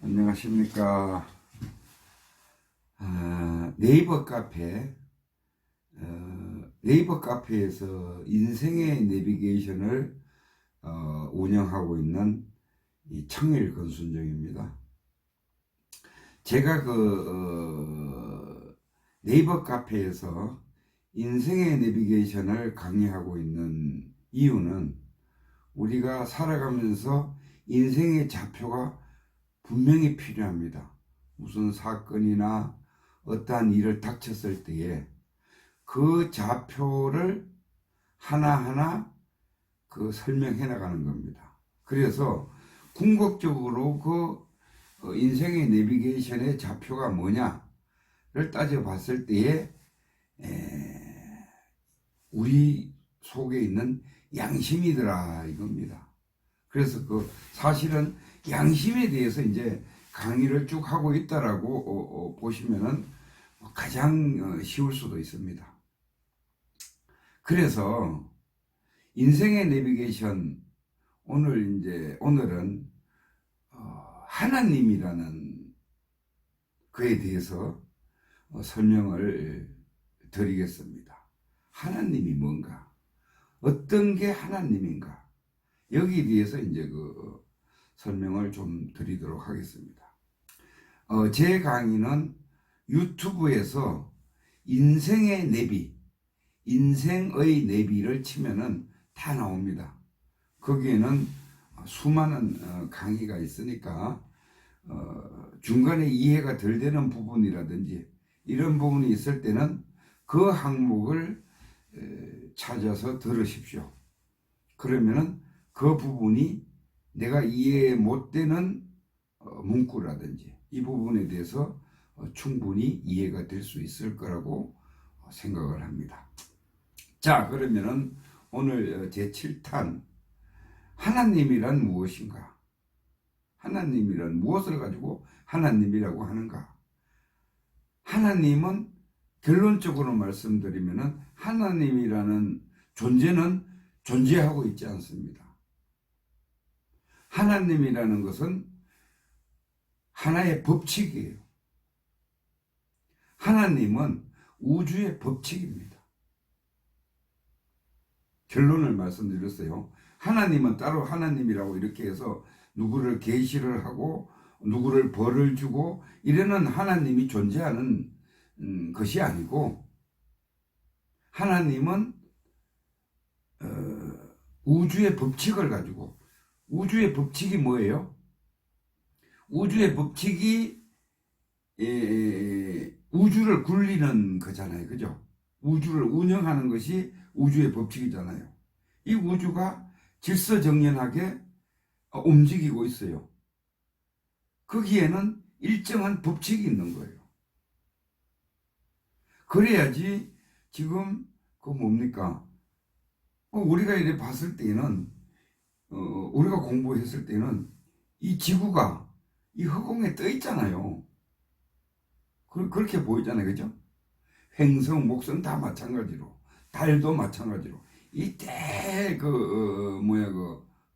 안녕하십니까. 네이버 카페, 네이버 카페에서 인생의 내비게이션을 운영하고 있는 이 청일 권순정입니다. 제가 네이버 카페에서 인생의 내비게이션을 강의하고 있는 이유는 우리가 살아가면서 인생의 좌표가 분명히 필요합니다. 무슨 사건이나 어떠한 일을 닥쳤을 때에 그 좌표를 하나하나 설명해 나가는 겁니다. 그래서 궁극적으로 인생의 내비게이션의 좌표가 뭐냐를 따져봤을 때에 우리 속에 있는 양심이더라 이겁니다. 그래서 사실은 양심에 대해서 이제 강의를 쭉 하고 있다라고 보시면은 가장 쉬울 수도 있습니다. 그래서 인생의 내비게이션 오늘은 하나님이라는 그에 대해서 설명을 드리겠습니다. 하나님이 뭔가? 어떤 게 하나님인가? 여기에 대해서 이제 설명을 좀 드리도록 하겠습니다. 제 강의는 유튜브에서 인생의 내비를 치면은 다 나옵니다. 거기에는 수많은 강의가 있으니까 중간에 이해가 덜 되는 부분이라든지 이런 부분이 있을 때는 그 항목을 찾아서 들으십시오. 그러면은 그 부분이 내가 이해 못 되는 문구라든지 이 부분에 대해서 충분히 이해가 될 수 있을 거라고 생각을 합니다. 자, 그러면은 오늘 제 7탄 하나님이란 무엇인가? 하나님이란 무엇을 가지고 하나님이라고 하는가? 하나님은 결론적으로 말씀드리면은 하나님이라는 존재는 존재하고 있지 않습니다. 하나님이라는 것은 하나의 법칙이에요. 하나님은 우주의 법칙입니다. 결론을 말씀드렸어요. 하나님은 따로 하나님이라고 이렇게 해서 누구를 계시를 하고 누구를 벌을 주고 이러는 하나님이 존재하는 것이 아니고 하나님은 우주의 법칙을 가지고 우주의 법칙이 뭐예요? 우주의 법칙이 우주를 굴리는 거잖아요. 그죠? 우주를 운영하는 것이 우주의 법칙이잖아요. 이 우주가 질서정연하게 움직이고 있어요. 거기에는 일정한 법칙이 있는 거예요. 그래야지 지금 뭡니까? 우리가 이렇게 봤을 때는 우리가 공부했을 때는 이 지구가 이 허공에 떠 있잖아요. 그렇게 보이잖아요. 그죠? 행성, 목성 다 마찬가지로 달도 마찬가지로 이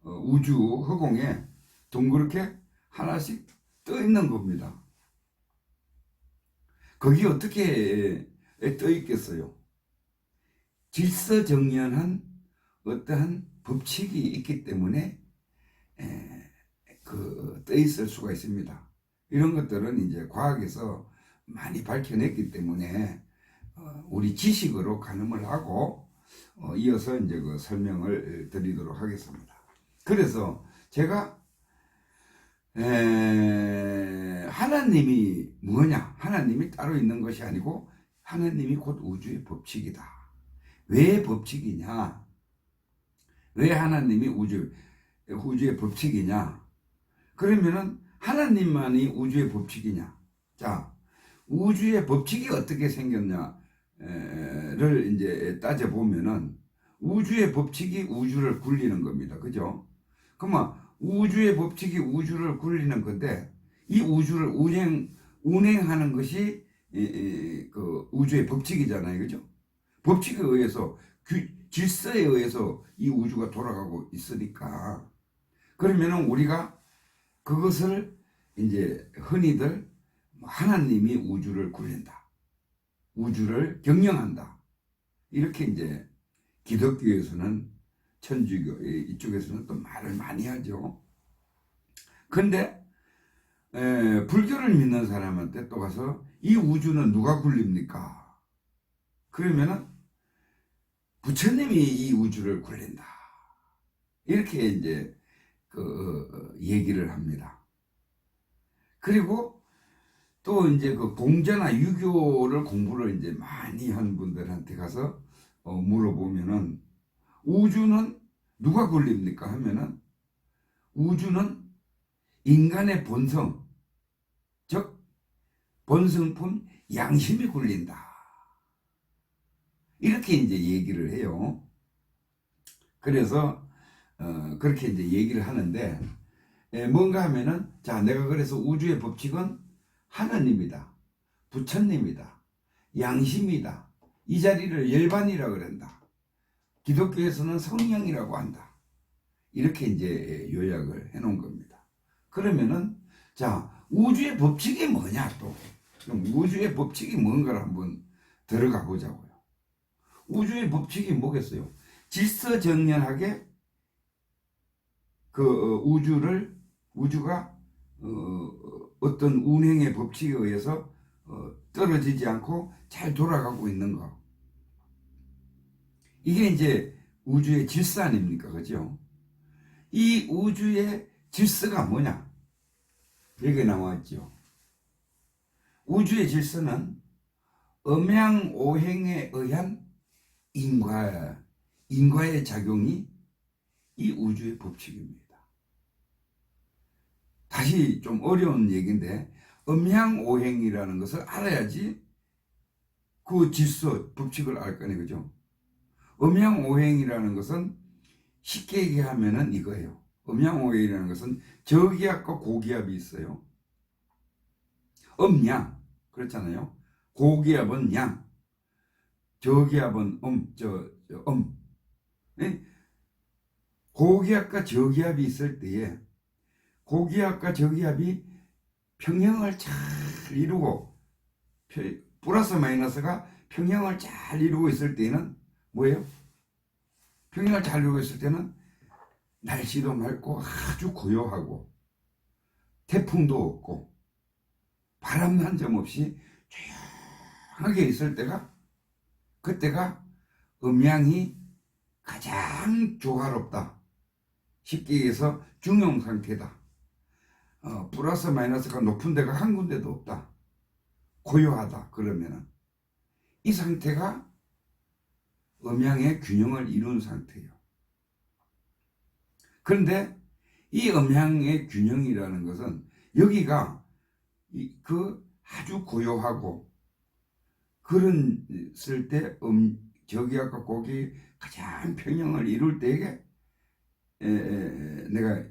우주 허공에 동그랗게 하나씩 떠 있는 겁니다. 거기 어떻게 떠 있겠어요? 질서정연한 어떠한 법칙이 있기 때문에 떠 있을 수가 있습니다. 이런 것들은 이제 과학에서 많이 밝혀냈기 때문에 우리 지식으로 가늠을 하고 이어서 이제 설명을 드리도록 하겠습니다. 그래서 제가 하나님이 뭐냐? 하나님이 따로 있는 것이 아니고 하나님이 곧 우주의 법칙이다. 왜 법칙이냐? 왜 하나님이 우주의 법칙이냐? 그러면은 하나님만이 우주의 법칙이냐? 자, 우주의 법칙이 어떻게 생겼냐를 이제 따져보면은 우주의 법칙이 우주를 굴리는 겁니다. 그죠? 그러면 우주의 법칙이 우주를 굴리는 건데 이 우주를 운행하는 것이 우주의 법칙이잖아요. 그죠? 법칙에 의해서 질서에 의해서 이 우주가 돌아가고 있으니까 그러면은 우리가 그것을 이제 흔히들 하나님이 우주를 굴린다, 우주를 경영한다, 이렇게 이제 기독교에서는, 천주교 이쪽에서는 또 말을 많이 하죠. 근데 불교를 믿는 사람한테 또 가서 이 우주는 누가 굴립니까? 그러면은 부처님이 이 우주를 굴린다, 이렇게 이제 얘기를 합니다. 그리고 또 이제 그 공자나 유교를 공부를 이제 많이 한 분들한테 가서 물어보면은 우주는 누가 굴립니까 하면은 우주는 인간의 본성, 즉 본성품 양심이 굴린다, 이렇게 이제 얘기를 해요. 그래서 그렇게 이제 얘기를 하는데, 뭔가 하면은, 자, 내가 그래서 우주의 법칙은 하느님이다, 부처님이다, 양심이다, 이 자리를 열반이라 그런다, 기독교에서는 성령이라고 한다, 이렇게 이제 요약을 해 놓은 겁니다. 그러면은, 자, 우주의 법칙이 뭐냐, 또 그럼 우주의 법칙이 뭔가를 한번 들어가 보자고요. 우주의 법칙이 뭐겠어요? 질서정연하게 우주가 어떤 운행의 법칙에 의해서 떨어지지 않고 잘 돌아가고 있는 거, 이게 이제 우주의 질서 아닙니까? 그죠? 이 우주의 질서가 뭐냐? 여기 나왔죠. 우주의 질서는 음양오행에 의한 인과의 작용이 이 우주의 법칙입니다. 다시 좀 어려운 얘기인데, 음양오행이라는 것을 알아야지 그 질서, 법칙을 알 거네, 그죠? 음양오행이라는 것은 쉽게 얘기하면은 이거예요. 음양오행이라는 것은 저기압과 고기압이 있어요. 음양, 그렇잖아요. 고기압은 양, 저기압은 네? 고기압과 저기압이 있을 때에 고기압과 저기압이 평형을 잘 이루고, 플러스 마이너스가 평형을 잘 이루고 있을 때는 뭐예요? 평형을 잘 이루고 있을 때는 날씨도 맑고 아주 고요하고 태풍도 없고 바람 한 점 없이 조용하게 있을 때가, 그때가 음양이 가장 조화롭다, 쉽게 얘기해서 중용 상태다. 플러스 마이너스가 높은 데가 한 군데도 없다, 고요하다. 그러면은 이 상태가 음양의 균형을 이룬 상태예요. 그런데 이 음양의 균형이라는 것은 여기가 아주 고요하고 그런 쓸 때 저기압과 고기 가장 평형을 이룰 때에 내가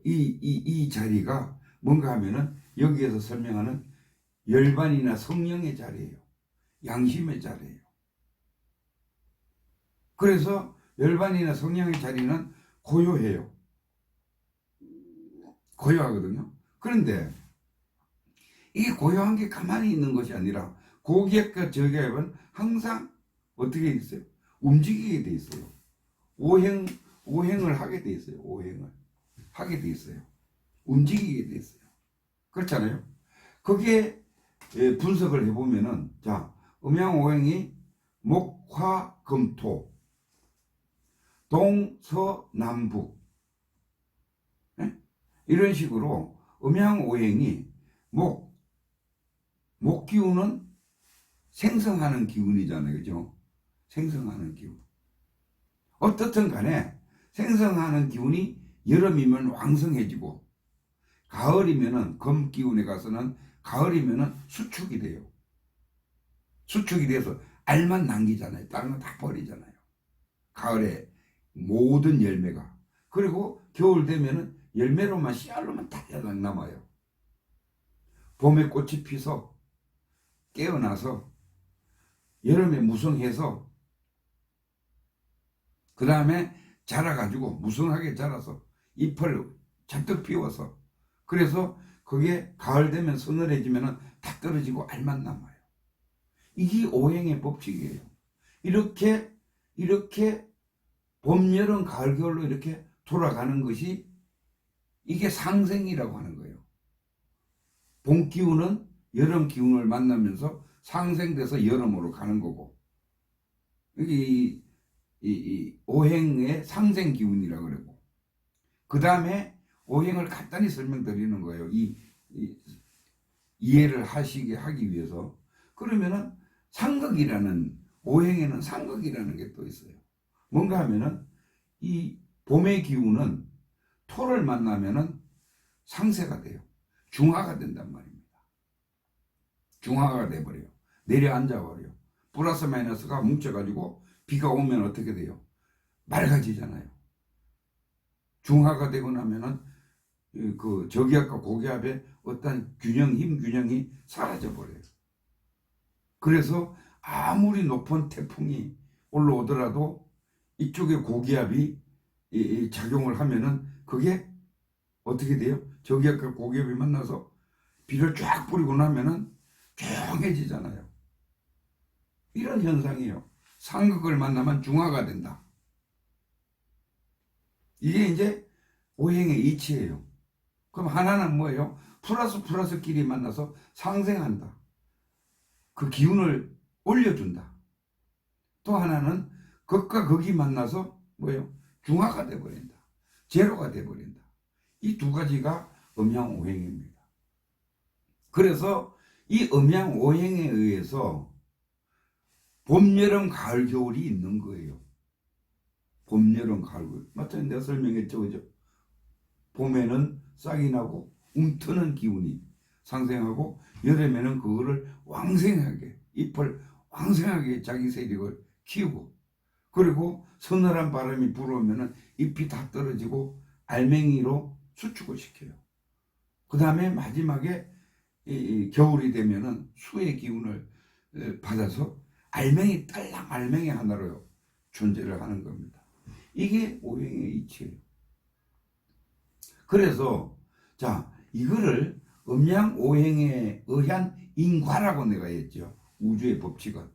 이 자리가 뭔가 하면은 여기에서 설명하는 열반이나 성령의 자리예요. 양심의 자리예요. 그래서 열반이나 성령의 자리는 고요해요. 고요하거든요. 그런데 이 고요한 게 가만히 있는 것이 아니라 고기압과 저기압은 항상 어떻게 있어요? 움직이게 돼 있어요. 오행을 하게 돼 있어요. 오행을 하게 돼 있어요. 움직이게 돼 있어요. 그렇잖아요. 거기에 분석을 해보면은, 자, 음양오행이 목화금토 동서남북, 이런 식으로 음양오행이 목 기운은 생성하는 기운이잖아요. 그죠? 생성하는 기운. 어떻든 간에 생성하는 기운이 여름이면 왕성해지고, 가을이면은 검 기운에 가서는, 가을이면은 수축이 돼요. 수축이 돼서 알만 남기잖아요. 다른 건 다 버리잖아요. 가을에 모든 열매가. 그리고 겨울 되면은 열매로만, 씨알로만 달려당 남아요. 봄에 꽃이 피서 깨어나서 여름에 무성해서 그 다음에 자라가지고 무성하게 자라서 잎을 잔뜩 피워서, 그래서 그게 가을 되면 서늘해지면 다 떨어지고 알만 남아요. 이게 오행의 법칙이에요. 이렇게 봄, 여름, 가을, 겨울로 이렇게 돌아가는 것이 이게 상생이라고 하는 거예요. 봄 기운은 여름 기운을 만나면서 상생돼서 여름으로 가는 거고, 이게 이 오행의 상생 기운이라고 그러고, 그 다음에 오행을 간단히 설명드리는 거예요. 이해를 하기 위해서. 그러면은 오행에는 상극이라는 게 또 있어요. 뭔가 하면은 이 봄의 기운은 토를 만나면은 상세가 돼요. 중화가 된단 말입니다. 중화가 돼버려요. 내려앉아 버려요. 플러스 마이너스가 뭉쳐가지고 비가 오면 어떻게 돼요? 맑아지잖아요. 중화가 되고 나면은 그 저기압과 고기압의 어떤 힘 균형이 사라져 버려요. 그래서 아무리 높은 태풍이 올라오더라도 이쪽에 고기압이 작용을 하면은 그게 어떻게 돼요? 저기압과 고기압이 만나서 비를 쫙 뿌리고 나면은 조용해지잖아요. 이런 현상이에요. 상극을 만나면 중화가 된다. 이게 이제 오행의 이치예요. 그럼 하나는 뭐예요? 플러스끼리 만나서 상생한다. 그 기운을 올려준다. 또 하나는 극과 극이 만나서 뭐예요? 중화가 돼버린다. 제로가 돼버린다. 이 두 가지가 음양오행입니다. 그래서 이 음양오행에 의해서 봄, 여름, 가을, 겨울이 있는 거예요. 봄, 여름, 가을, 겨울. 맞죠? 내가 설명했죠. 그죠? 봄에는 싹이 나고 움트는 기운이 상생하고, 여름에는 그거를 왕생하게, 잎을 왕생하게 자기 세력을 키우고, 그리고 서늘한 바람이 불어오면 잎이 다 떨어지고 알맹이로 수축을 시켜요. 그 다음에 마지막에 이 겨울이 되면은 수의 기운을 받아서 알맹이 딸랑 알맹이 하나로 존재를 하는 겁니다. 이게 오행의 이치예요. 그래서 자, 이거를 음양오행에 의한 인과라고 내가 했죠. 우주의 법칙은.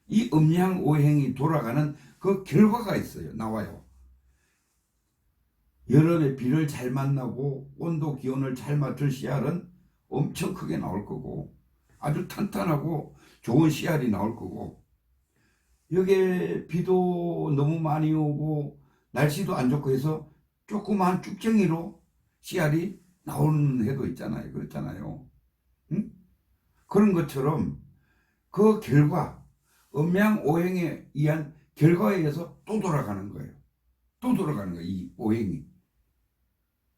이 음양오행이 돌아가는 그 결과가 있어요. 나와요. 여름에 비를 잘 만나고 온도 기온을 잘 맞춘 씨알은 엄청 크게 나올 거고, 아주 탄탄하고 좋은 씨알이 나올 거고, 여기에 비도 너무 많이 오고 날씨도 안 좋고 해서 조그마한 쭉쟁이로 씨알이 나오는 해도 있잖아요. 그렇잖아요. 응? 그런 것처럼 그 결과, 음양오행에 의한 결과에 의해서 또 돌아가는 거예요. 또 돌아가는 거예요. 이 오행이.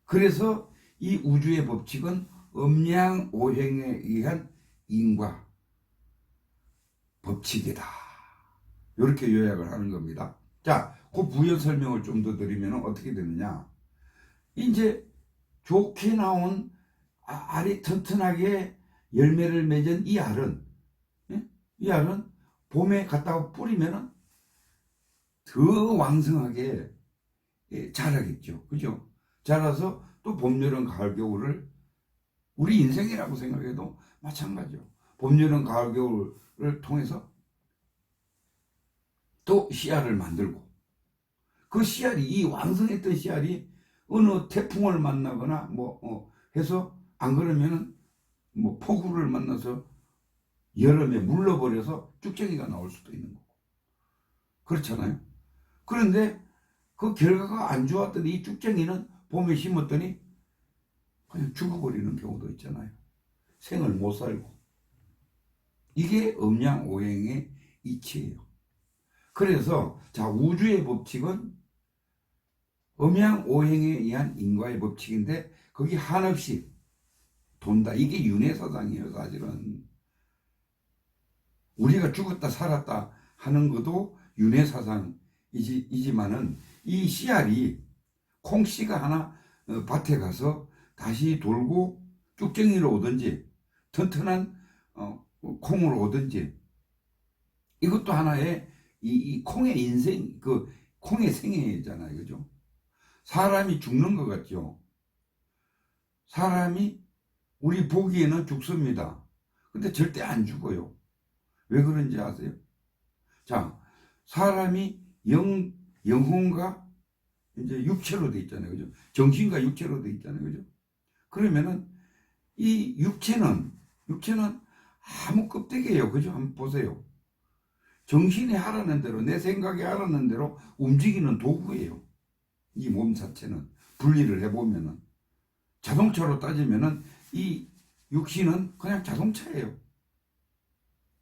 그래서 이 우주의 법칙은 음양오행에 의한 인과 법칙이다. 이렇게 요약을 하는 겁니다. 자, 그 부연 설명을 좀 더 드리면 어떻게 되느냐. 이제 좋게 나온 알이 튼튼하게 열매를 맺은 이 알은, 이 알은 봄에 갖다가 뿌리면 더 왕성하게 자라겠죠. 그죠? 자라서 또 봄, 여름, 가을, 겨울을 우리 인생이라고 생각해도 마찬가지죠. 봄, 여름, 가을, 겨울을 통해서 또 씨알을 만들고, 그 씨알이, 이 왕성했던 씨알이 어느 태풍을 만나거나 해서, 안 그러면은 폭우를 만나서 여름에 물러버려서 쭉쟁이가 나올 수도 있는 거고. 그렇잖아요. 그런데 그 결과가 안 좋았던 이 쭉쟁이는 봄에 심었더니 그냥 죽어버리는 경우도 있잖아요. 생을 못 살고. 이게 음양오행의 이치예요. 그래서 자, 우주의 법칙은 음양오행에 의한 인과의 법칙인데 거기 한없이 돈다. 이게 윤회사상이에요. 사실은 우리가 죽었다 살았다 하는 것도 윤회사상이지만은 이 씨알이, 콩씨가 하나 밭에 가서 다시 돌고 쭉쟁이로 오든지 튼튼한 콩으로 오든지, 이것도 하나의 이 콩의 인생, 그 콩의 생애잖아요. 그죠? 사람이 죽는 것 같죠. 사람이 우리 보기에는 죽습니다. 근데 절대 안 죽어요. 왜 그런지 아세요? 자, 사람이 영혼과 이제 육체로 돼 있잖아요. 그죠? 정신과 육체로 돼 있잖아요. 그죠? 그러면은 이 육체는 아무 껍데기예요. 그죠? 한번 보세요. 정신이 하라는 대로, 내 생각이 하라는 대로 움직이는 도구예요. 이 몸 자체는. 분리를 해보면은. 자동차로 따지면은 이 육신은 그냥 자동차예요.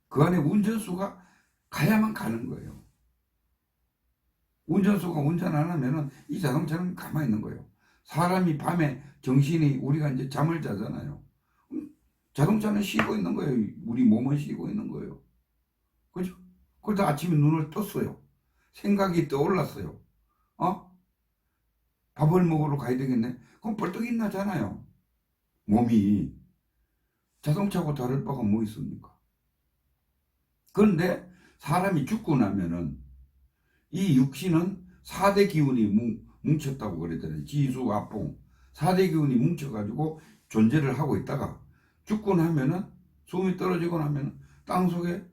그 안에 운전수가 가야만 가는 거예요. 운전수가 운전 안 하면은 이 자동차는 가만히 있는 거예요. 사람이 밤에 정신이 우리가 이제 잠을 자잖아요. 자동차는 쉬고 있는 거예요. 우리 몸은 쉬고 있는 거예요. 그죠? 그러다 아침에 눈을 떴어요. 생각이 떠올랐어요. 어? 밥을 먹으러 가야 되겠네. 그럼 벌떡 일어나잖아요. 몸이. 자동차하고 다를 바가 뭐 있습니까? 그런데 사람이 죽고 나면은 이 육신은 4대 기운이 뭉쳤다고 그랬잖아요. 지수, 압봉. 4대 기운이 뭉쳐가지고 존재를 하고 있다가 죽고 나면은 숨이 떨어지고 나면은 땅속에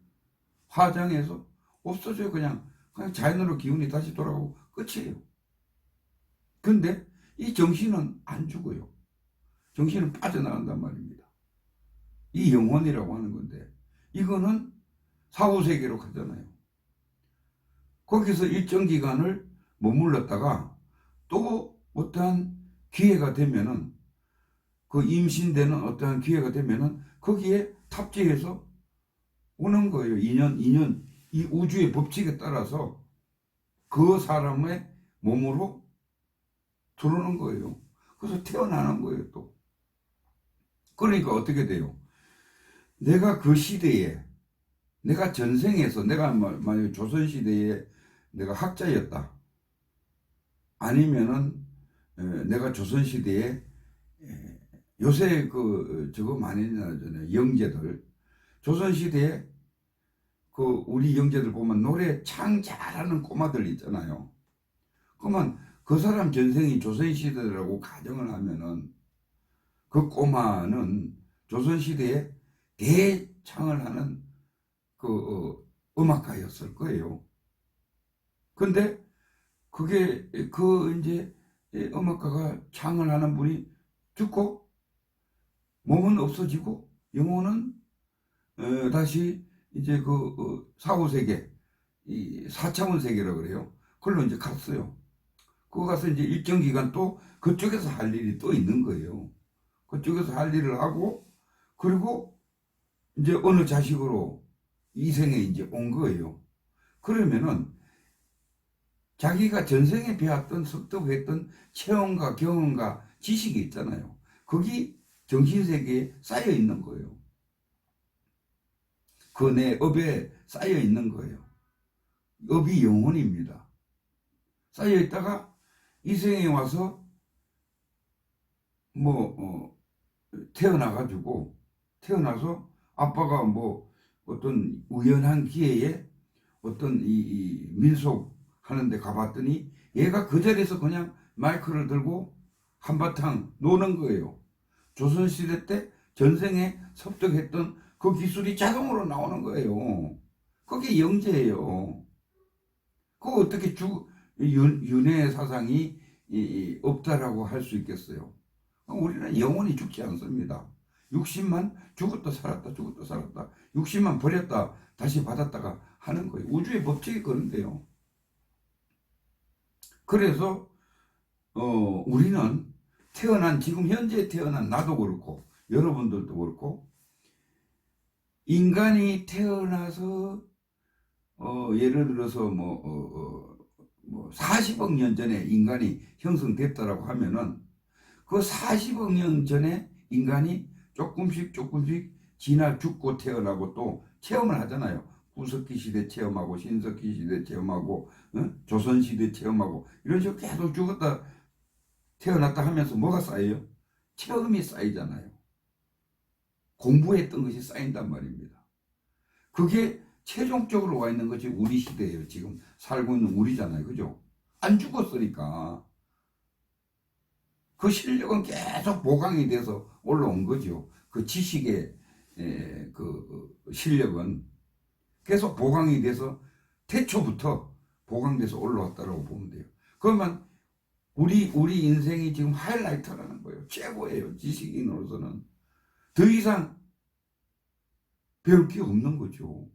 화장해서 없어져요. 그냥 자연으로 기운이 다시 돌아가고 끝이에요. 근데 이 정신은 안 죽어요. 정신은 빠져나간단 말입니다. 이 영혼이라고 하는 건데 이거는 사후세계로 가잖아요. 거기서 일정 기간을 머물렀다가 또 어떠한 기회가 되면은 그 임신되는 어떠한 기회가 되면은 거기에 탑재해서 오는 거예요. 인연 이 우주의 법칙에 따라서 그 사람의 몸으로 들어오는 거예요. 그래서 태어나는 거예요, 또. 그러니까 어떻게 돼요? 내가 그 시대에, 내가 전생에서, 내가 만약에 조선시대에 내가 학자였다. 아니면은, 내가 조선시대에, 요새 저거 많이 나잖아요. 영재들. 조선시대에 우리 영재들 보면 노래 참 잘하는 꼬마들 있잖아요. 그러면 그 사람 전생이 조선시대라고 가정을 하면은 그 꼬마는 조선시대에 대창을 하는 음악가였을 거예요. 근데 그게 이제 음악가가 창을 하는 분이 죽고 몸은 없어지고 영혼은 다시 이제 사후세계, 이 4차원 세계라고 그래요. 그걸로 이제 갔어요. 그거 가서 이제 일정 기간 또 그쪽에서 할 일이 또 있는 거예요. 그쪽에서 할 일을 하고, 그리고 이제 어느 자식으로 이생에 이제 온 거예요. 그러면은 자기가 전생에 배웠던 습득했던 체험과 경험과 지식이 있잖아요. 거기 정신세계에 쌓여 있는 거예요. 그 내 업에 쌓여 있는 거예요. 업이 영혼입니다. 쌓여 있다가 이생에 와서 태어나서 아빠가 어떤 우연한 기회에 어떤 이 민속 하는데 가봤더니 얘가 그 자리에서 그냥 마이크를 들고 한바탕 노는 거예요. 조선시대 때 전생에 습득했던 그 기술이 자동으로 나오는 거예요. 그게 영재예요. 그거 어떻게 윤회 사상이 없다라고 할 수 있겠어요? 우리는 영원히 죽지 않습니다. 육신만 죽었다 살았다 죽었다 살았다, 육신만 버렸다 다시 받았다가 하는 거예요. 우주의 법칙이 그런데요. 그래서 우리는 지금 현재 태어난 나도 그렇고 여러분들도 그렇고 인간이 태어나서 예를 들어서 40억 년 전에 인간이 형성됐다라고 하면은 그 40억 년 전에 인간이 조금씩 지나 죽고 태어나고 또 체험을 하잖아요. 구석기 시대 체험하고 신석기 시대 체험하고 조선시대 체험하고 이런 식으로 계속 죽었다 태어났다 하면서 뭐가 쌓여요? 체험이 쌓이잖아요. 공부했던 것이 쌓인단 말입니다. 그게 최종적으로 와 있는 것이 우리 시대예요. 지금 살고 있는 우리잖아요. 그죠? 안 죽었으니까 그 실력은 계속 보강이 돼서 올라온 거죠. 그 지식의 그 실력은 계속 보강이 돼서 태초부터 보강돼서 올라왔다고 보면 돼요. 그러면 우리 인생이 지금 하이라이터라는 거예요. 최고예요. 지식인으로서는 더 이상 배울 게 없는 거죠.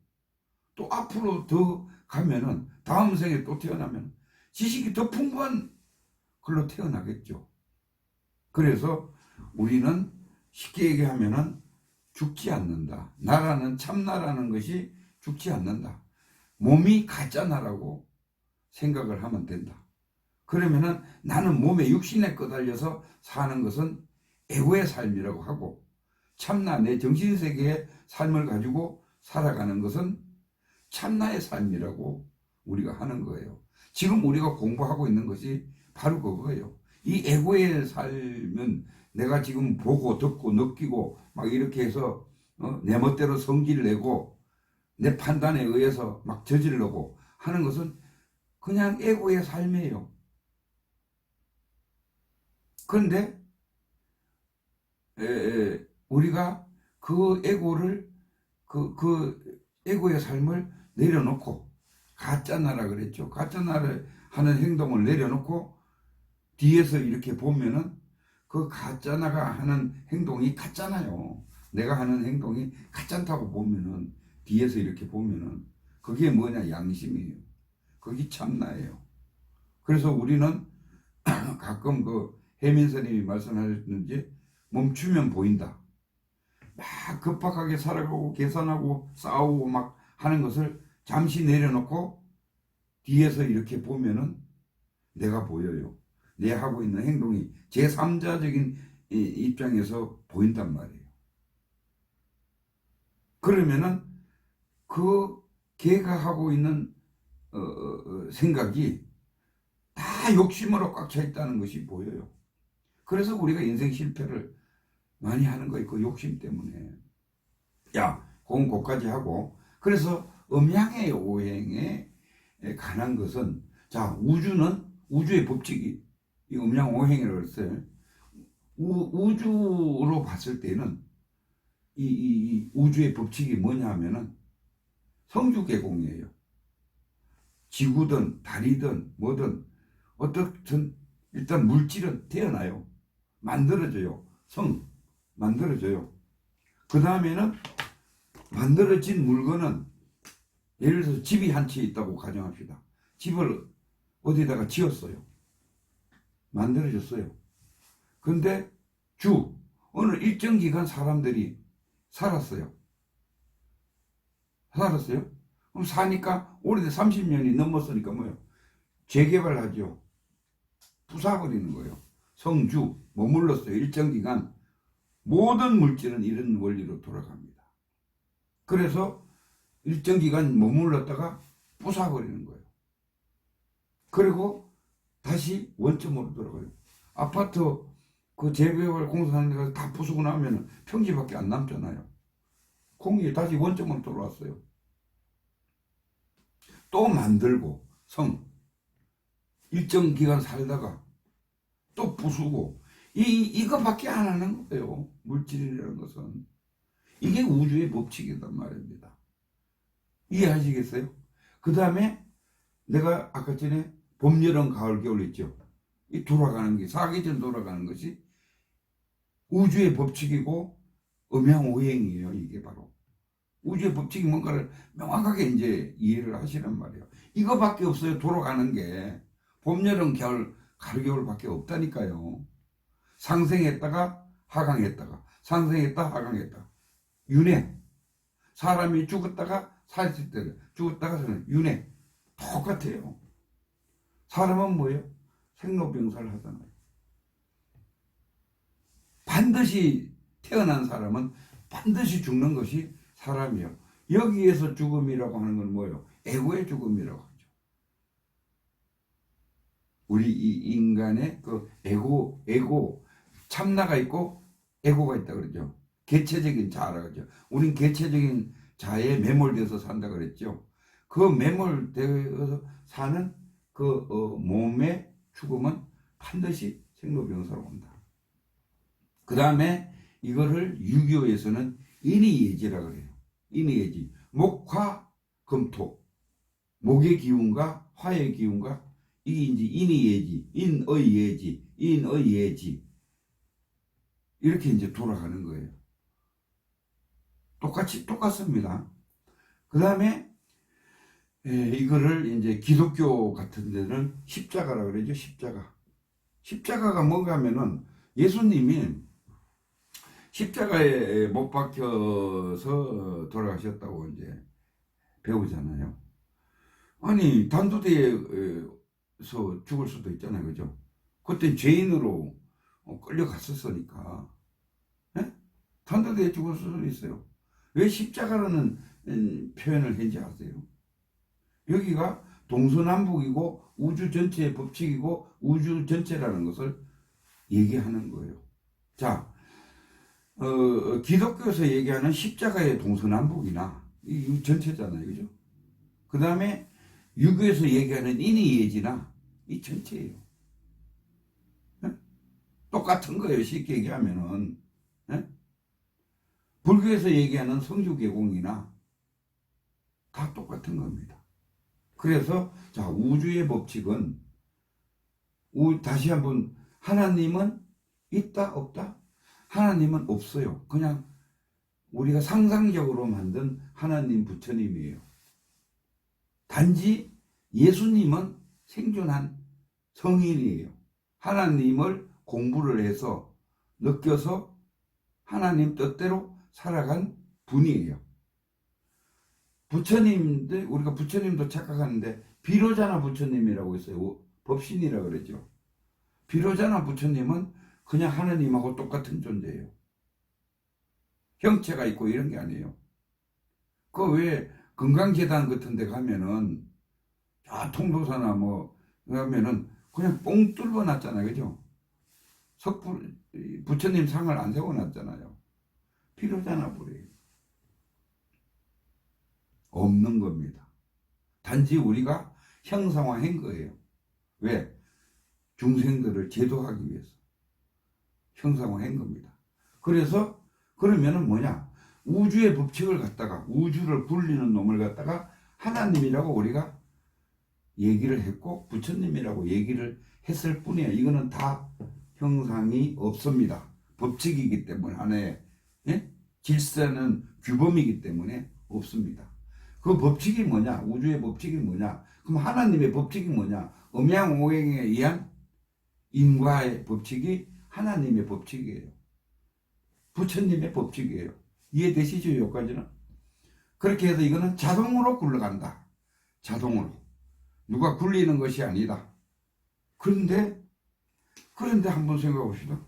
또 앞으로 더 가면은 다음 생에 또 태어나면 지식이 더 풍부한 걸로 태어나겠죠. 그래서 우리는 쉽게 얘기하면은 죽지 않는다. 나라는 참나라는 것이 죽지 않는다. 몸이 가짜 나라고 생각을 하면 된다. 그러면은 나는 몸에 육신에 끄달려서 사는 것은 에고의 삶이라고 하고, 참나 내 정신세계의 삶을 가지고 살아가는 것은 참나의 삶이라고 우리가 하는 거예요. 지금 우리가 공부하고 있는 것이 바로 그거예요. 이 에고의 삶은 내가 지금 보고 듣고 느끼고 막 이렇게 해서 내 멋대로 성질을 내고 내 판단에 의해서 막 저지르려고 하는 것은 그냥 에고의 삶이에요. 그런데 우리가 그 에고를 그 에고의 삶을 내려놓고 가짜나라 그랬죠. 가짜나라 하는 행동을 내려놓고 뒤에서 이렇게 보면은 그 가짜나가 하는 행동이 같잖아요. 내가 하는 행동이 같잖다고 보면은 뒤에서 이렇게 보면은 그게 뭐냐? 양심이에요. 그게 참나예요. 그래서 우리는 가끔 그 혜민스님이 말씀하셨는지 멈추면 보인다. 막 급박하게 살아가고 계산하고 싸우고 막 하는 것을 잠시 내려놓고 뒤에서 이렇게 보면은 내가 보여요. 내 하고 있는 행동이 제3자적인 입장에서 보인단 말이에요. 그러면은 그 걔가 하고 있는 생각이 다 욕심으로 꽉 차 있다는 것이 보여요. 그래서 우리가 인생 실패를 많이 하는 거예요. 그 욕심 때문에. 야, 그건 거기까지 하고. 그래서 음양의 오행에 관한 것은, 자, 우주는 우주의 법칙이 이 음양 오행이라고 했어요. 우주로 봤을 때는 이 우주의 법칙이 뭐냐 하면은 성주개공이에요. 지구든 달이든 뭐든 어떻든 일단 물질은 태어나요. 만들어져요. 만들어져요. 그 다음에는 만들어진 물건은 예를 들어서 집이 한 채 있다고 가정합시다. 집을 어디다가 지었어요. 만들어졌어요. 근데 어느 일정 기간 사람들이 살았어요. 그럼 사니까 오래돼 30년이 넘었으니까 뭐예요? 재개발하죠. 부숴버리는 거예요. 성주 머물렀어요. 일정 기간. 모든 물질은 이런 원리로 돌아갑니다. 그래서 일정 기간 머물렀다가 부숴버리는 거예요. 그리고 다시 원점으로 돌아가요. 아파트 그 재개발 공사하는 데가 다 부수고 나면 평지밖에 안 남잖아요. 공이 다시 원점으로 돌아왔어요. 또 만들고 일정 기간 살다가 또 부수고 이거밖에 안 하는 거예요. 물질이라는 것은. 이게 우주의 법칙이란 말입니다. 이해하시겠어요? 그 다음에 내가 아까 전에 봄, 여름, 가을, 겨울 있죠. 이 돌아가는 게 사계절 돌아가는 것이 우주의 법칙이고 음양오행이에요. 이게 바로 우주의 법칙이 뭔가를 명확하게 이제 이해를 하시란 말이에요. 이거밖에 없어요. 돌아가는 게 봄, 여름, 겨울, 가을, 겨울밖에 없다니까요. 상생했다가 하강했다가 상생했다 하강했다. 윤회. 사람이 죽었다가 살았을 때 죽었다가 사는 윤회. 똑같아요. 사람은 뭐예요? 생로병사를 하잖아요. 반드시 태어난 사람은 반드시 죽는 것이 사람이에요. 여기에서 죽음이라고 하는 건 뭐예요? 에고의 죽음이라고 하죠. 우리 이 인간의 그 에고 참나가 있고 에고가 있다 그러죠. 개체적인 자라 그러죠. 우린 개체적인 자에 매몰돼서 산다 그랬죠. 그 매몰되어서 사는 그 몸의 죽음은 반드시 생로병사로 온다. 그 다음에 이거를 유교에서는 인의예지라 그래요. 인의예지. 목화 금토. 목의 기운과 화의 기운과 이게 이제 인의예지, 인의예지, 인의예지. 이렇게 이제 돌아가는 거예요. 똑같습니다. 그 다음에 이거를 이제 기독교 같은 데는 십자가라 그러죠. 십자가. 십자가가 뭔가 하면은 예수님이 십자가에 못 박혀서 돌아가셨다고 이제 배우잖아요. 아니, 단두대에서 죽을 수도 있잖아요. 그죠? 그때 죄인으로 끌려갔었으니까. 예? 단두대에 죽을 수도 있어요. 왜 십자가라는 표현을 했는지 아세요? 여기가 동서남북이고 우주 전체의 법칙이고 우주 전체라는 것을 얘기하는 거예요. 자, 기독교에서 얘기하는 십자가의 동서남북이나 이 전체잖아요. 그죠? 그 다음에 유교에서 얘기하는 인의예지나 이 전체예요. 네? 똑같은 거예요. 쉽게 얘기하면은. 네? 불교에서 얘기하는 성주계공이나 다 똑같은 겁니다. 그래서 자, 우주의 법칙은 다시 한번 하나님은 있다 없다? 하나님은 없어요. 그냥 우리가 상상적으로 만든 하나님 부처님이에요. 단지 예수님은 생존한 성인이에요. 하나님을 공부를 해서 느껴서 하나님 뜻대로 살아간 분이에요. 부처님들, 우리가 부처님도 착각하는데 비로자나 부처님이라고 있어요. 법신이라고 그러죠. 비로자나 부처님은 그냥 하나님하고 똑같은 존재예요. 형체가 있고 이런 게 아니에요. 그 왜 건강재단 같은 데 가면은 통도사나 뭐 가면은 그냥 뽕 뚫어 놨잖아요. 그죠? 부처님 상을 안 세워 놨잖아요. 비로자나 불이에요. 없는 겁니다. 단지 우리가 형상화한 거예요. 왜? 중생들을 제도하기 위해서 형상화한 겁니다. 그래서 그러면은 뭐냐? 우주의 법칙을 갖다가 우주를 굴리는 놈을 갖다가 하나님이라고 우리가 얘기를 했고 부처님이라고 얘기를 했을 뿐이에요. 이거는 다 형상이 없습니다. 법칙이기 때문에 하나의 질서는 규범이기 때문에 없습니다. 그 법칙이 뭐냐? 우주의 법칙이 뭐냐? 그럼 하나님의 법칙이 뭐냐? 음양오행에 의한 인과의 법칙이 하나님의 법칙이에요. 부처님의 법칙이에요. 이해되시죠? 여기까지는? 그렇게 해서 이거는 자동으로 굴러간다. 자동으로. 누가 굴리는 것이 아니다. 그런데 한번 생각해 봅시다.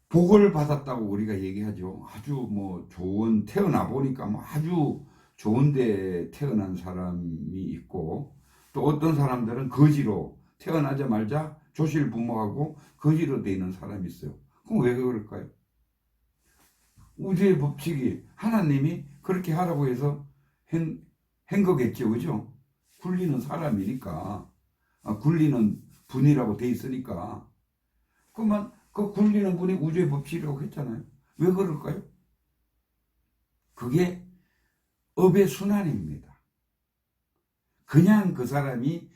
복을 받았다고 우리가 얘기하죠. 아주 뭐 좋은, 태어나 보니까 뭐 아주 좋은데 태어난 사람이 있고, 또 어떤 사람들은 거지로 태어나자마자 조실부모하고 거지로 되어 있는 사람이 있어요. 그럼 왜 그럴까요? 우주의 법칙이 하나님이 그렇게 하라고 해서 한 거겠죠. 그죠? 굴리는 사람이니까, 굴리는 분이라고 돼 있으니까. 그러면 그 굴리는 분이 우주의 법칙이라고 했잖아요. 왜 그럴까요? 그게 업의 순환입니다. 그냥 그 사람이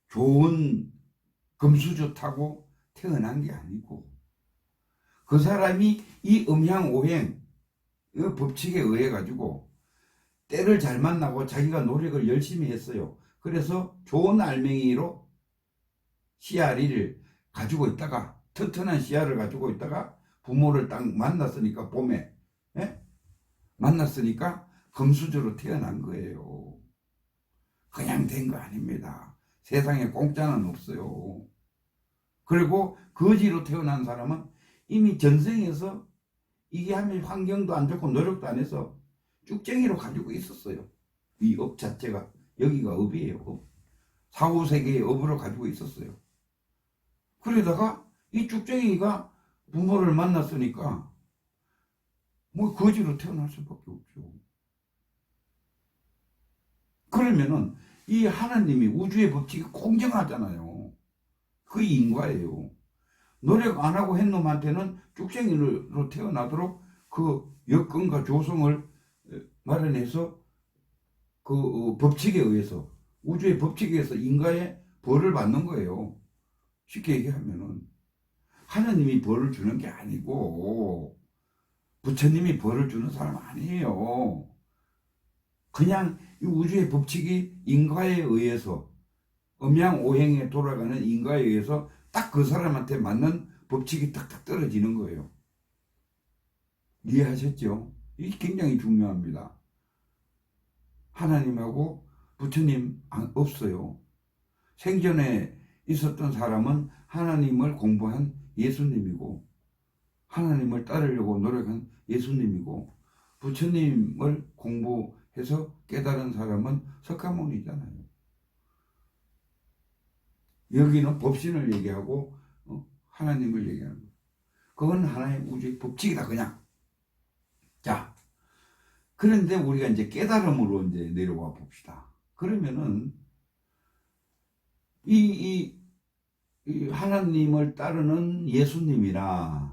좋은 금수저 타고 태어난 게 아니고, 그 사람이 이 음양오행 이 법칙에 의해 가지고 때를 잘 만나고 자기가 노력을 열심히 했어요. 그래서 좋은 알맹이로 씨알을 가지고 있다가, 튼튼한 씨알을 가지고 있다가 부모를 딱 만났으니까, 봄에 만났으니까 금수저로 태어난 거예요. 그냥 된 거 아닙니다. 세상에 공짜는 없어요. 그리고 거지로 태어난 사람은 이미 전생에서 이게 하면 환경도 안 좋고 노력도 안 해서 쭉쟁이로 가지고 있었어요. 이 업 자체가, 여기가 업이에요. 업. 사후세계의 업으로 가지고 있었어요. 그러다가 이 쭉쟁이가 부모를 만났으니까 뭐 거지로 태어날 수밖에 없죠. 그러면은 이 하나님이 우주의 법칙이 공정하잖아요. 그 인과예요. 노력 안 하고 한 놈한테는 쭉쟁이로 태어나도록 그 여건과 조성을 마련해서 그 법칙에 의해서, 우주의 법칙에 의해서 인간의 벌을 받는 거예요. 쉽게 얘기하면은 하나님이 벌을 주는 게 아니고 부처님이 벌을 주는 사람 아니에요. 그냥 이 우주의 법칙이 인과에 의해서, 음양오행에 돌아가는 인과에 의해서 딱 그 사람한테 맞는 법칙이 딱딱 떨어지는 거예요. 이해하셨죠? 이게 굉장히 중요합니다. 하나님하고 부처님 없어요. 생전에 있었던 사람은 하나님을 공부한 예수님이고, 하나님을 따르려고 노력한 예수님이고, 부처님을 공부해서 깨달은 사람은 석가모니잖아요. 여기는 법신을 얘기하고 하나님을 얘기하는 거예요. 그건 하나의 우주의 법칙이다 그냥. 자, 그런데 우리가 이제 깨달음으로 이제 내려와 봅시다. 그러면은 이 하나님을 따르는 예수님이나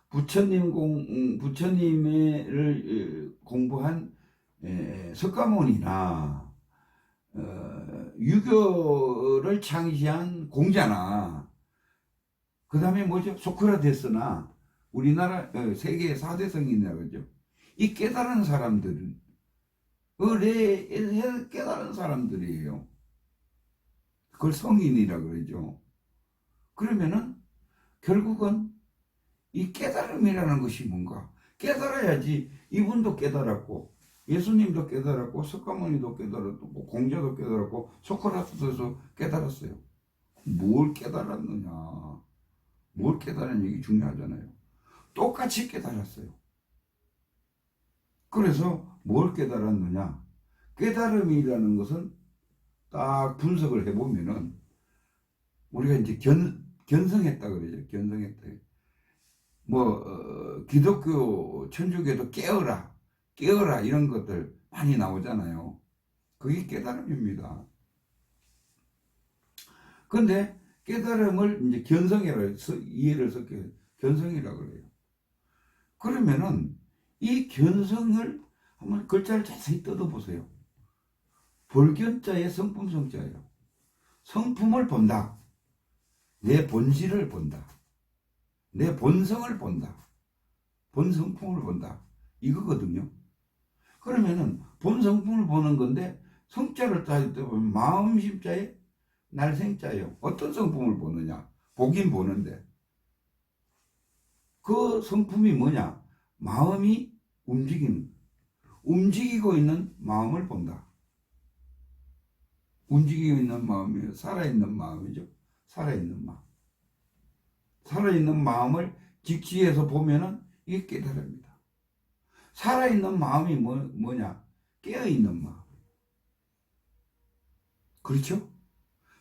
부처님을 공부한 석가모니나 유교를 창시한 공자나, 그 다음에 뭐죠? 소크라테스나, 우리나라 세계 4대 성인이라고 그러죠. 이 깨달은 사람들은 깨달은 사람들이에요. 그걸 성인이라 그러죠. 그러면은 결국은 이 깨달음이라는 것이 뭔가, 깨달아야지. 이분도 깨달았고, 예수님도 깨달았고, 석가모니도 깨달았고, 공자도 깨달았고, 소크라테스도 깨달았어요. 뭘 깨달았느냐, 뭘 깨달은 얘기 중요하잖아요. 똑같이 깨달았어요. 그래서 뭘 깨달았느냐, 깨달음이라는 것은 딱 분석을 해보면은 우리가 이제 견성했다 그러죠. 견성했다. 기독교 천주교도 깨어라 이런 것들 많이 나오잖아요. 그게 깨달음입니다. 근데 깨달음을 이제 견성이라고 해서 이해를 섞여 견성이라고 그래요. 그러면은 이 견성을 한번 글자를 자세히 뜯어보세요. 볼견자의 성품성자예요. 성품을 본다. 내 본질을 본다. 내 본성을 본다. 본성품을 본다. 이거거든요. 그러면은 본성품을 보는 건데, 성자를 따질 때 보면 마음심자의 날생자예요. 어떤 성품을 보느냐? 보긴 보는데 그 성품이 뭐냐? 마음이 움직이고 있는 마음을 본다. 움직이고 있는 마음이에요. 살아있는 마음이죠. 살아있는 마음. 살아있는 마음을 직시해서 보면은 이게 깨달음입니다. 살아있는 마음이 뭐냐? 깨어있는 마음. 그렇죠?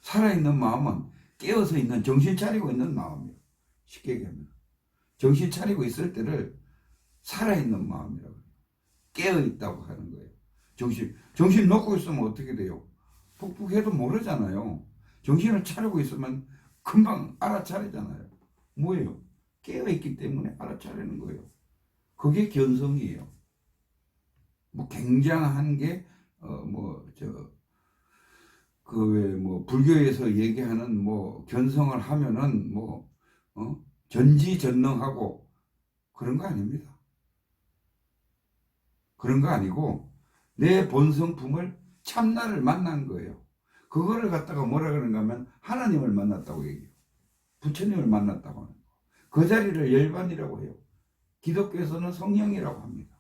살아있는 마음은 깨어서 있는, 정신 차리고 있는 마음이에요. 쉽게 얘기하면. 정신 차리고 있을 때를 살아있는 마음이라고 해요. 깨어있다고 하는 거예요. 정신 놓고 있으면 어떻게 돼요? 푹푹해도 모르잖아요. 정신을 차리고 있으면 금방 알아차리잖아요. 뭐예요? 깨어있기 때문에 알아차리는 거예요. 그게 견성이에요. 굉장한 게, 불교에서 얘기하는 견성을 하면은 전지전능하고 그런 거 아닙니다. 그런 거 아니고 내 본성품을 참나를 만난 거예요. 그거를 갖다가 뭐라 그러는가 하면 하나님을 만났다고 얘기해요. 부처님을 만났다고 하는 거. 그 자리를 열반이라고 해요. 기독교에서는 성령이라고 합니다.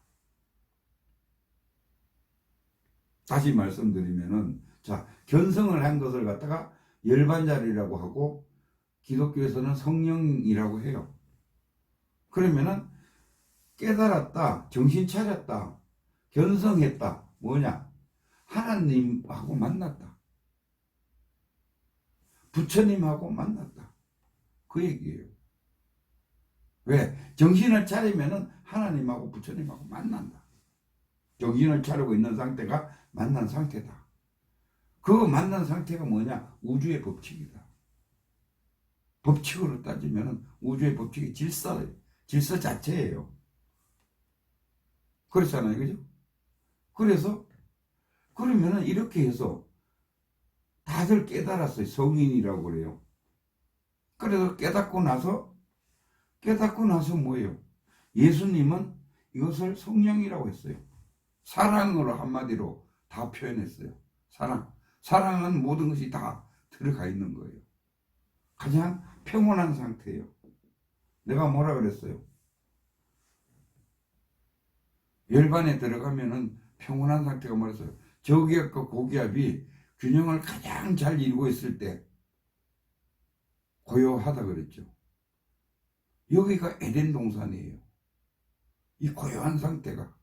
다시 말씀드리면은, 자, 견성을 한 것을 갖다가 열반자리라고 하고 기독교에서는 성령이라고 해요. 그러면은 깨달았다, 정신 차렸다, 견성했다, 뭐냐? 하나님하고 만났다. 부처님하고 만났다. 그 얘기예요. 왜? 정신을 차리면은 하나님하고 부처님하고 만난다. 정신을 차리고 있는 상태가 만난 상태다. 그 만난 상태가 뭐냐? 우주의 법칙이다. 법칙으로 따지면 우주의 법칙이 질서 자체예요. 그렇잖아요. 그죠? 그래서 그러면은 이렇게 해서 다들 깨달았어요. 성인이라고 그래요. 그래서 깨닫고 나서 뭐예요? 예수님은 이것을 성령이라고 했어요. 사랑으로 한마디로 다 표현했어요. 사랑은 모든 것이 다 들어가 있는 거예요. 가장 평온한 상태예요. 내가 뭐라 그랬어요? 열반에 들어가면은 평온한 상태가 뭐랬어요? 저기압과 고기압이 균형을 가장 잘 이루고 있을 때 고요하다 그랬죠. 여기가 에덴 동산이에요. 이 고요한 상태가.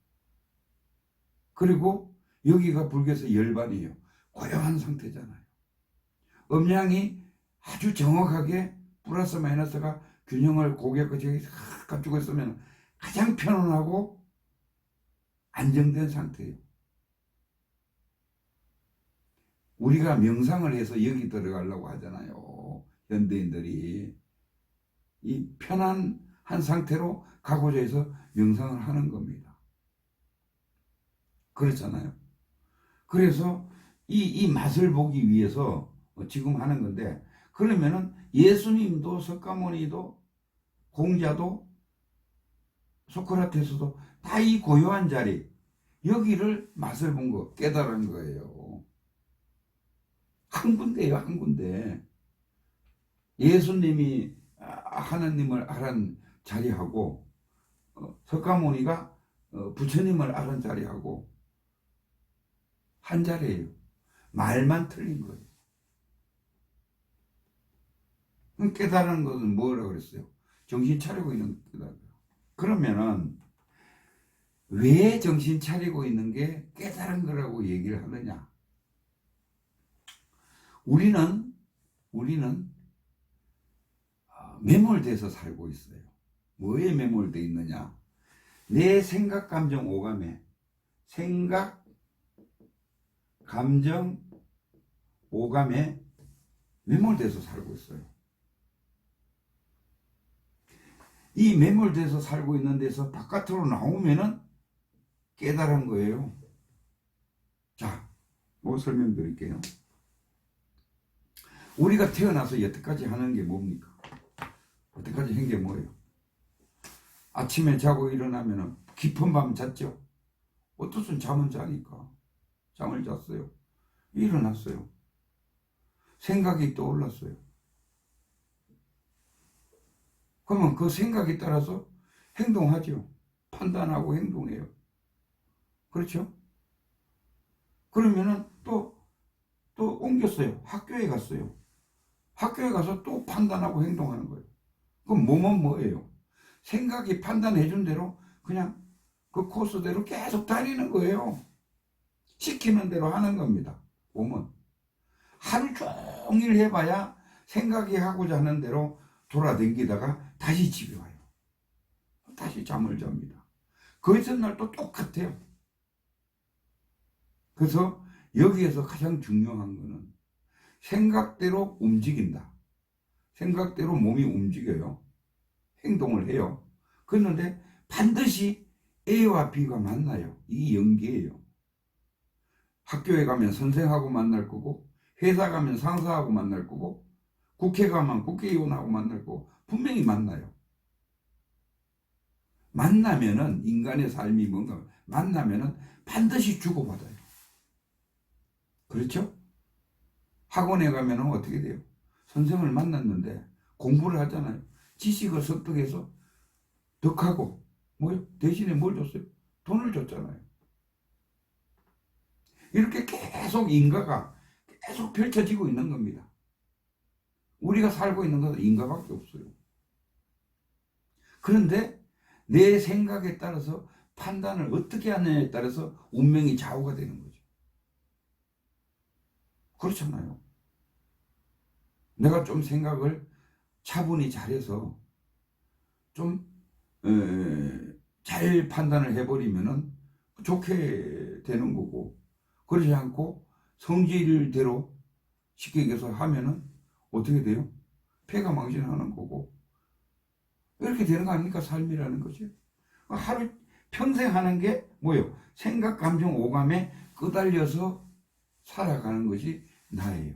그리고 여기가 불교에서 열반이에요. 고요한 상태잖아요. 음량이 아주 정확하게 플러스 마이너스가 균형을 고기압과 저기 갖추고 있으면 가장 편안하고 안정된 상태예요. 우리가 명상을 해서 여기 들어가려고 하잖아요. 현대인들이. 이 편안한 상태로 가고자 해서 명상을 하는 겁니다. 그렇잖아요. 그래서 이 맛을 보기 위해서 지금 하는 건데, 그러면은 예수님도 석가모니도 공자도 소크라테스도 다 이 고요한 자리, 여기를 맛을 본 거, 깨달은 거예요. 한 군데예요, 한 군데. 예수님이 하나님을 알은 자리하고 석가모니가 부처님을 알은 자리하고 한 자리예요. 말만 틀린 거예요. 깨달은 것은 뭐라고 그랬어요? 정신 차리고 있는 깨달은. 그러면은 왜 정신 차리고 있는 게 깨달은 거라고 얘기를 하느냐? 우리는 매몰돼서 살고 있어요. 뭐에 매몰돼 있느냐? 내 생각, 감정, 오감에, 생각, 감정, 오감에 매몰돼서 살고 있어요. 이 매몰돼서 살고 있는 데서 바깥으로 나오면은 깨달은 거예요. 자, 뭐 설명드릴게요. 우리가 태어나서 여태까지 하는 게 뭡니까? 여태까지 한 게 뭐예요? 아침에 자고 일어나면은 깊은 밤 잤죠? 어떻든 잠은 자니까. 잠을 잤어요. 일어났어요. 생각이 떠올랐어요. 그러면 그 생각에 따라서 행동하죠. 판단하고 행동해요. 그렇죠? 그러면은 또 옮겼어요. 학교에 갔어요. 학교에 가서 또 판단하고 행동하는 거예요. 그럼 몸은 뭐예요? 생각이 판단해 준 대로 그냥 그 코스대로 계속 다니는 거예요. 시키는 대로 하는 겁니다. 몸은. 하루 종일 해봐야 생각이 하고자 하는 대로 돌아다니다가 다시 집에 와요. 다시 잠을 잡니다. 그 이튿날 또 똑같아요. 그래서 여기에서 가장 중요한 거는 생각대로 움직인다. 생각대로 몸이 움직여요. 행동을 해요. 그런데 반드시 A와 B가 만나요. 이게 연계예요. 학교에 가면 선생하고 만날 거고, 회사 가면 상사하고 만날 거고, 국회 가면 국회의원하고 만날 거고, 분명히 만나요. 만나면은 인간의 삶이 뭔가 만나면은 반드시 주고받아요. 그렇죠? 학원에 가면은 어떻게 돼요? 선생을 만났는데 공부를 하잖아요. 지식을 습득해서 덕하고 뭐요? 대신에 뭘 줬어요? 돈을 줬잖아요. 이렇게 계속 인과가 계속 펼쳐지고 있는 겁니다. 우리가 살고 있는 것은 인과밖에 없어요. 그런데 내 생각에 따라서 판단을 어떻게 하느냐에 따라서 운명이 좌우가 되는 거죠. 그렇잖아요. 내가 좀 생각을 차분히 잘해서 좀 잘 판단을 해버리면은 좋게 되는 거고, 그러지 않고 성질대로 쉽게 얘기해서 하면은 어떻게 돼요? 패가망신하는 거고 이렇게 되는 거 아닙니까? 삶이라는 거죠. 하루 평생 하는 게 뭐요? 생각, 감정, 오감에 끄달려서 살아가는 것이 나예요.